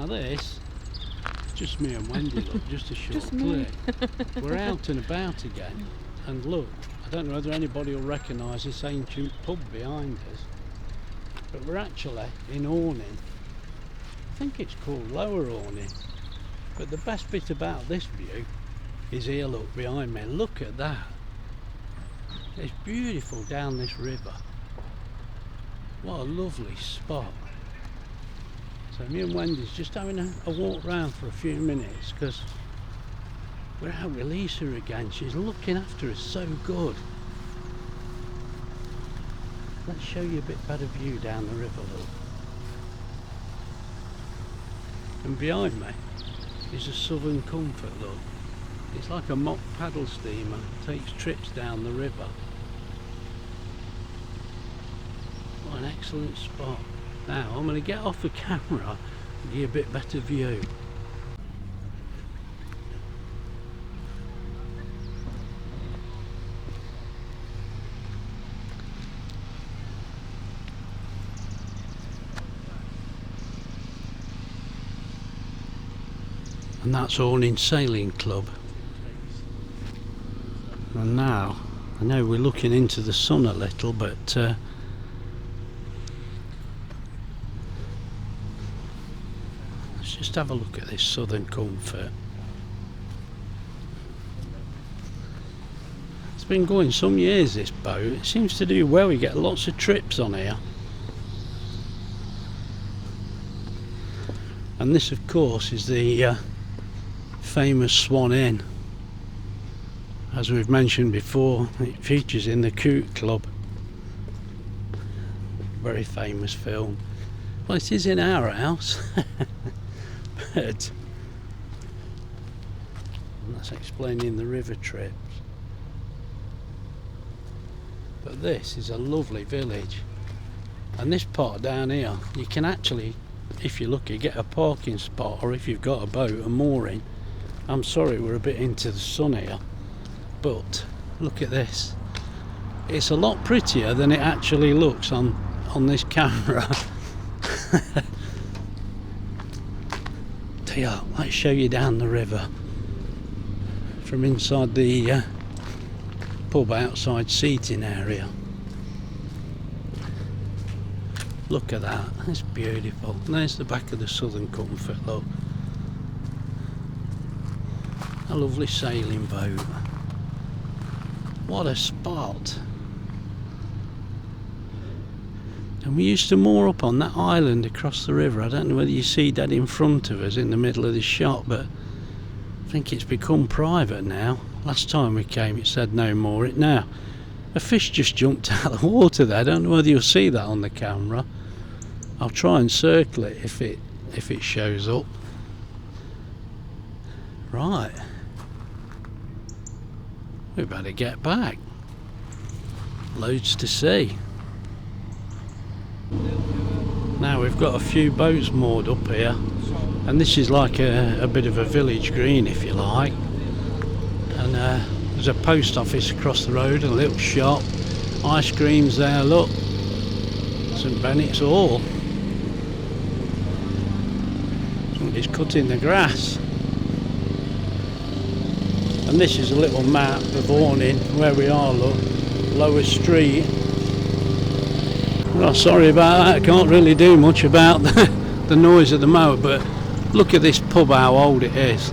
Now this, just me and Wendy, look, just a short clip. We're out and about again, and look, I don't know whether anybody will recognise this ancient pub behind us, but we're actually in Awning. I think it's called Lower Awning, but the best bit about this view is here, look behind me, look at that. It's beautiful down this river. What a lovely spot. So me and Wendy's just having a walk round for a few minutes because we're out with Lisa again. She's looking after us so good. Let's show you a bit better view down the river, look. And behind me is a Southern Comfort, look. It's like a mock paddle steamer, takes trips down the river. What an excellent spot. Now I'm going to get off the camera and give you a bit better view. And that's Awning Sailing Club. And now, I know we're looking into the sun a little, but let's just have a look at this Southern Comfort. It's been going some years, this boat. It seems to do well. We get lots of trips on here. And this, of course, is the famous Swan Inn. As we've mentioned before, it features in the Coot Club. Very famous film. Well, it is in our house. But that's explaining the river trips. But this is a lovely village. And this part down here, you can actually, if you're lucky, get a parking spot, or if you've got a boat, a mooring. I'm sorry we're a bit into the sun here, but look at this. It's a lot prettier than it actually looks on this camera. Yeah, let's show you down the river from inside the pub outside seating area. Look at that, it's beautiful. And there's the back of the Southern Comfort, look. A lovely sailing boat. What a spot. And we used to moor up on that island across the river. I don't know whether you see that in front of us in the middle of the shot, but I think it's become private now. Last time we came it said no more. It now. A fish just jumped out of the water there. I don't know whether you'll see that on the camera. I'll try and circle it if it shows up. Right. We better get back. Loads to see. Now we've got a few boats moored up here, and this is like a bit of a village green, if you like. And there's a post office across the road, a little shop, ice creams there, look, St Bennett's Hall. Somebody's cutting the grass. And this is a little map of Awning, where we are, look, Lower Street. Well, sorry about that, I can't really do much about the noise of the mower, but look at this pub, how old it is.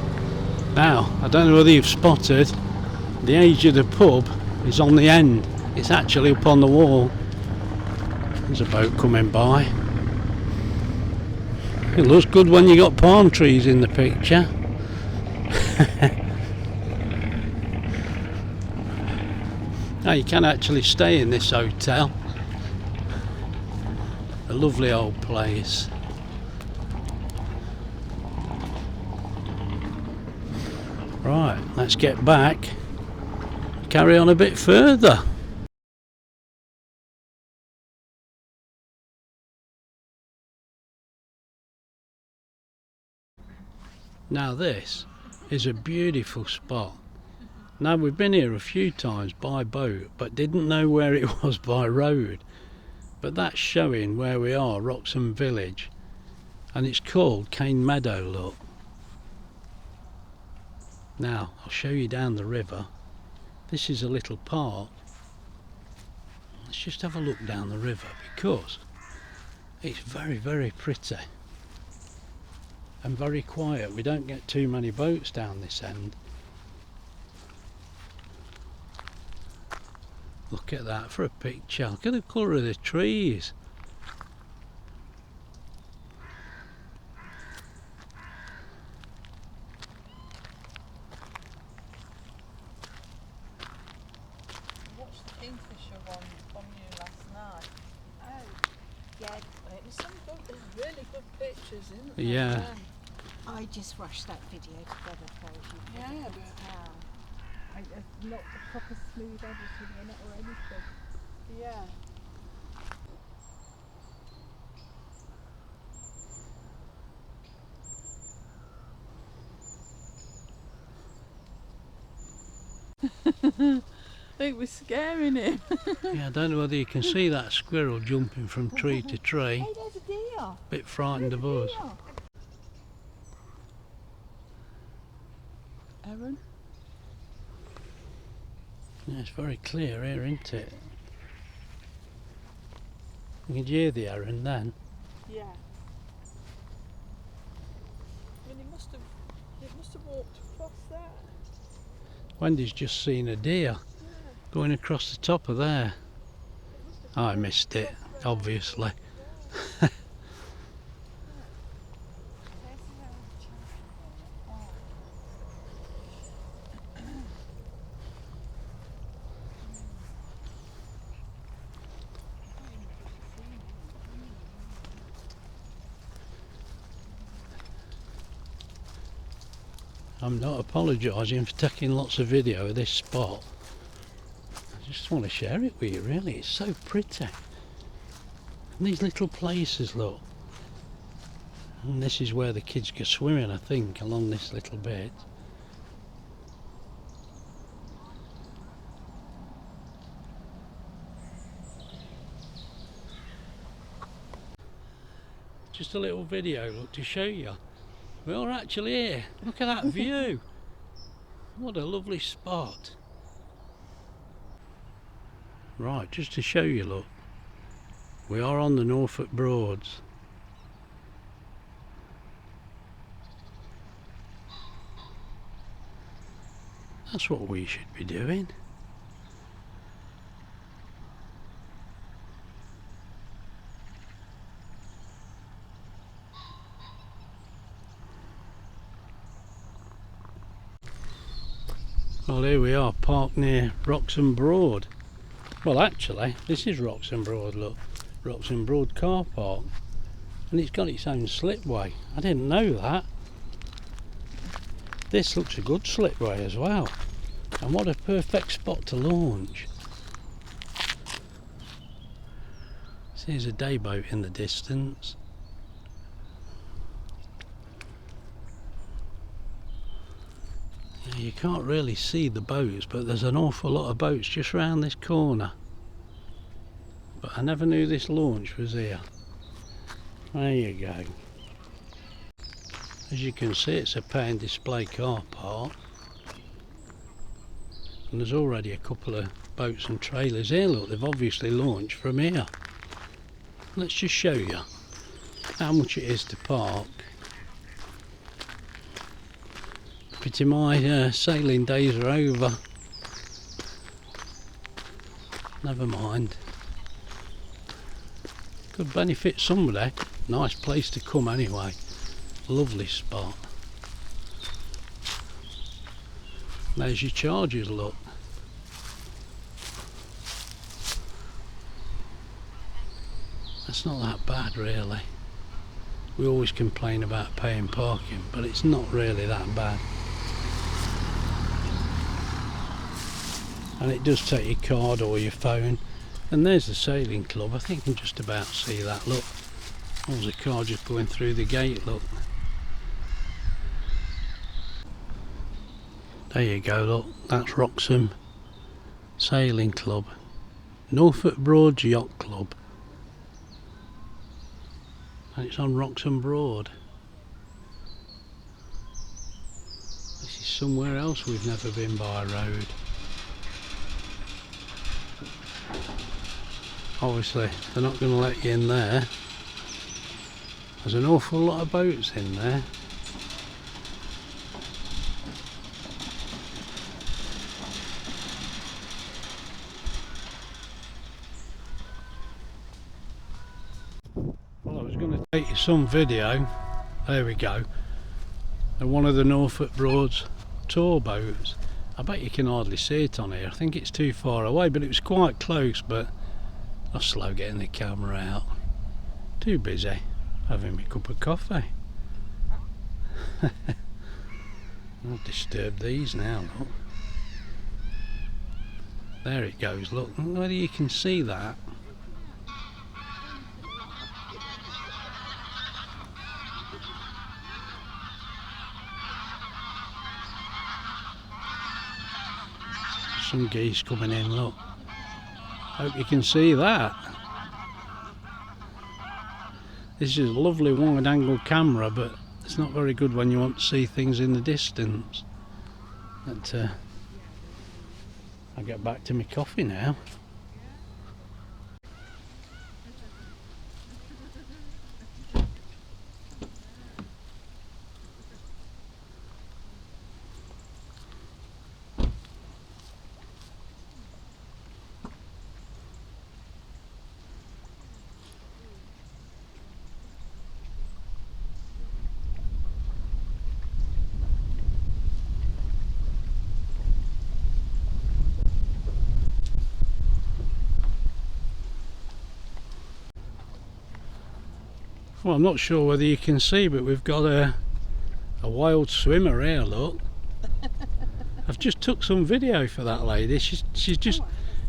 Now, I don't know whether you've spotted, the age of the pub is on the end. It's actually up on the wall. There's a boat coming by. It looks good when you got palm trees in the picture. Now you can actually stay in this hotel. A lovely old place. Right, let's get back. Carry on a bit further. Now this is a beautiful spot. Now we've been here a few times by boat, but didn't know where it was by road. But that's showing where we are, Wroxham Village. And it's called Caen Meadow, look. Now I'll show you down the river. This is a little park. Let's just have a look down the river because it's very, very pretty and very quiet. We don't get too many boats down this end. Look at that for a picture. Look at the colour of the trees. Watched the kingfisher one from you last night. Oh, yeah. It was some good, there's really good pictures, isn't there? Yeah. I just rushed that video together for you. Yeah, but It's not a proper smooth editing in it or anything. yeah. I think we're scaring him. Yeah, I don't know whether you can see that squirrel jumping from tree to tree. Hey, there's a deer. Bit frightened of us. Aaron? Yeah, it's very clear here, isn't it? You can hear the heron then. Yeah. I mean, he must have walked across that. Wendy's just seen a deer going across the top of there. I missed it, obviously. I'm not apologising for taking lots of video of this spot. I just want to share it with you, really. It's so pretty. And these little places, look. And this is where the kids go swimming, I think, along this little bit. Just a little video, look, to show you. We're actually here. Look at that view. What a lovely spot. Right, just to show you, look. We are on the Norfolk Broads. That's what we should be doing. Well, here we are, parked near Wroxham Broad. Well, actually, this is Wroxham Broad, look. Wroxham Broad car park. And it's got its own slipway. I didn't know that. This looks a good slipway as well. And what a perfect spot to launch. There's a day boat in the distance. You can't really see the boats, but there's an awful lot of boats just round this corner. But I never knew this launch was here. There you go. As you can see, it's a pay and display car park. And there's already a couple of boats and trailers here. Look, they've obviously launched from here. Let's just show you how much it is to park. Pity my sailing days are over. Never mind. Could benefit somebody. Nice place to come anyway. Lovely spot. There's your charges, look. That's not that bad, really. We always complain about paying parking, but it's not really that bad. And it does take your card or your phone. And there's the sailing club. I think you can just about see that, look. There's a car just going through the gate, look. There you go, look. That's Wroxham Sailing Club. Norfolk Broads Yacht Club. and it's on Wroxham Broad. This is somewhere else we've never been by road. Obviously they're not going to let you in there. There's an awful lot of boats in there. Well, I was going to take you some video, there we go, of one of the Norfolk Broad's tour boats. I bet you can hardly see it on here, I think it's too far away, but it was quite close, but I was slow getting the camera out. Too busy having my cup of coffee. I'll disturb these now, look. There it goes, look, whether you can see that. Some geese coming in, look. Hope you can see that. This is a lovely wide angle camera, but it's not very good when you want to see things in the distance. But I'll get back to my coffee now. Well, I'm not sure whether you can see, but we've got a wild swimmer here, look. I've just took some video for that lady. She's just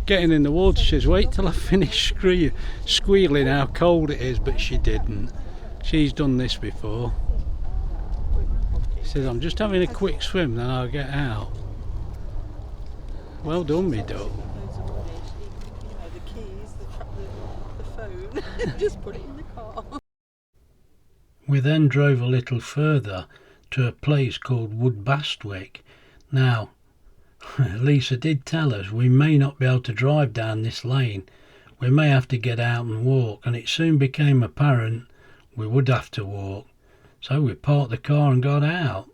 getting in the water. She says, wait till I finish squealing how cold it is, but she didn't. She's done this before. She says, I'm just having a quick swim, then I'll get out. Well done, me duck. The keys, the phone, just put it in the car. We then drove a little further to a place called Woodbastwick. Now, Lisa did tell us we may not be able to drive down this lane. We may have to get out and walk, and it soon became apparent we would have to walk. So we parked the car and got out.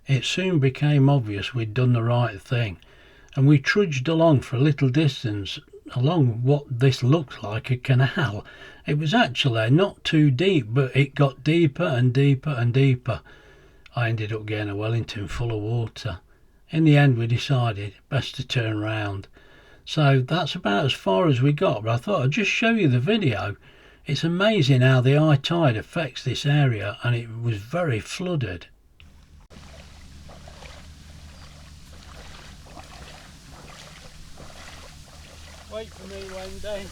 It soon became obvious we'd done the right thing, and we trudged along for a little distance along what this looked like a canal. It was actually not too deep, but it got deeper and deeper and deeper. I ended up getting a Wellington full of water. In the end we decided best to turn round. So that's about as far as we got, but I thought I'd just show you the video. It's amazing how the high tide affects this area, and it was very flooded. Wait for me, Wendy.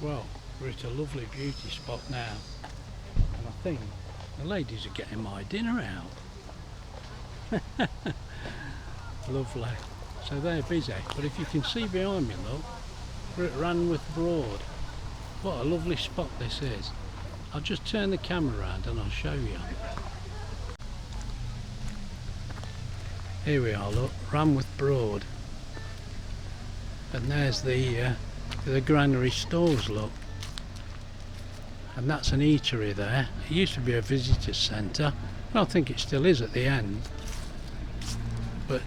Well, we're at a lovely beauty spot now, and I think the ladies are getting my dinner out. Lovely. So they're busy, but if you can see behind me, look, we're at Ranworth Broad. What a lovely spot this is. I'll just turn the camera around and I'll show you. Here we are, look, Ranworth Broad. And there's the the granary stores, look. And that's an eatery there. It used to be a visitor centre. Well, I think it still is at the end. But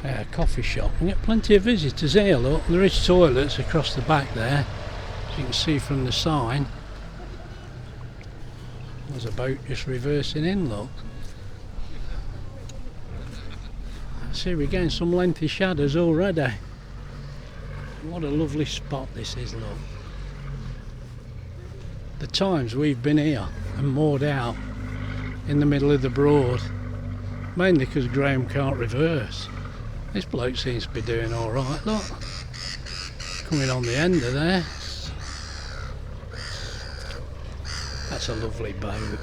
yeah, a coffee shop. You get plenty of visitors here, look. There is toilets across the back there, as you can see from the sign. There's a boat just reversing in, look. See, we're getting some lengthy shadows already. What a lovely spot this is, look. The times we've been here and moored out in the middle of the Broad, mainly because Graham can't reverse. This bloke seems to be doing alright, look. Coming on the end of there. That's a lovely boat.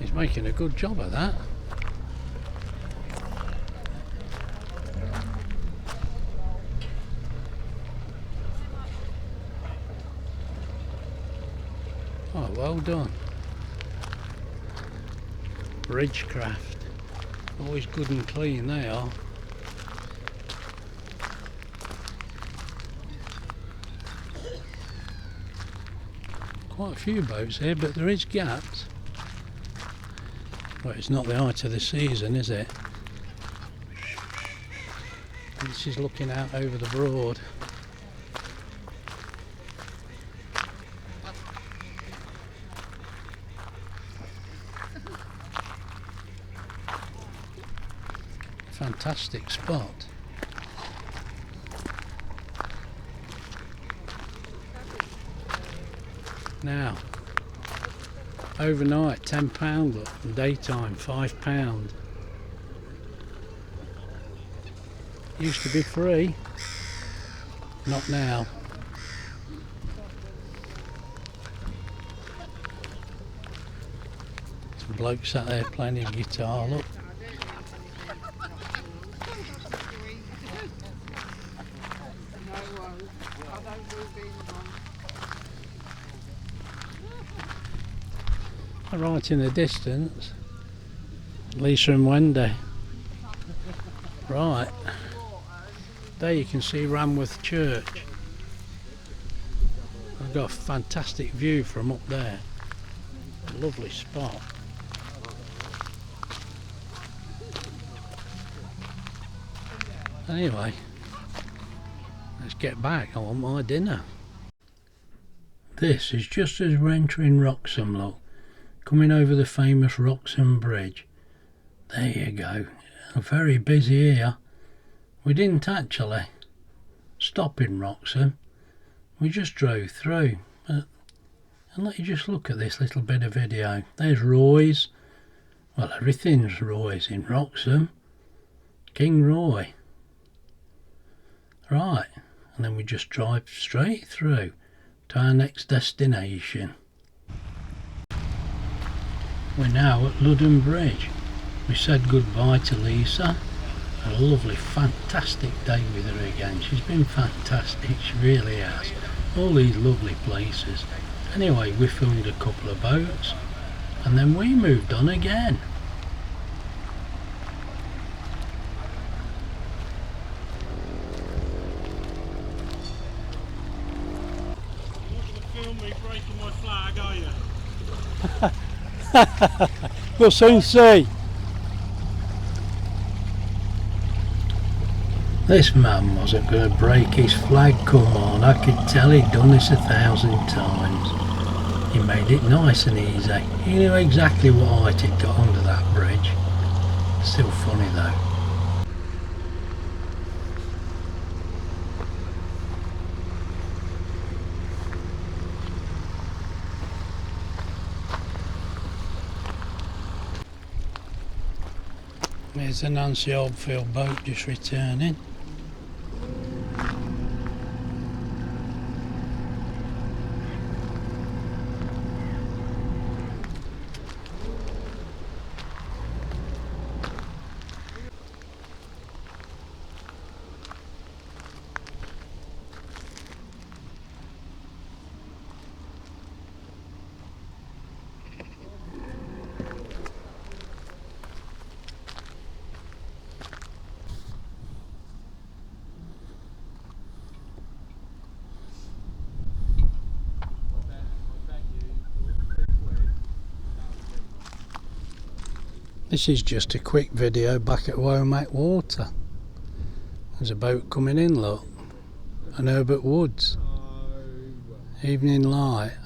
He's making a good job of that. Oh, well done. Bridgecraft. Always good and clean, they are. Quite a few boats here, but there is gaps. Well, it's not the height of the season, is it? This is looking out over the Broad. Fantastic spot. Now, overnight £10, look, and daytime £5. Used to be free, not now. Some bloke sat there playing his guitar, look. Right in the distance, Lisa and Wendy. Right, there you can see Ranworth Church. I've got a fantastic view from up there. A lovely spot. Anyway, let's get back. I want my dinner. This is just as we're entering Wroxham, look. Coming over the famous Wroxham Bridge. There you go. Very busy here. We didn't actually stop in Wroxham. We just drove through. And let you just look at this little bit of video. There's Roy's. Well, everything's Roy's in Wroxham. King Roy. Right. And then we just drive straight through to our next destination. We're now at Ludham Bridge. We said goodbye to Lisa. Had a lovely, fantastic day with her again. She's been fantastic, she really has. All these lovely places. Anyway, we filmed a couple of boats and then we moved on again. You're not going to film me breaking my flag, are you? We'll soon see. This man wasn't going to break his flag, come on. I could tell he'd done this 1,000 times. He made it nice and easy. He knew exactly what height it got under that bridge. Still funny though. There's the Nancy Oldfield boat just returning. This is just a quick video back at Womack Water. There's a boat coming in, look. And Herbert Woods. Evening light.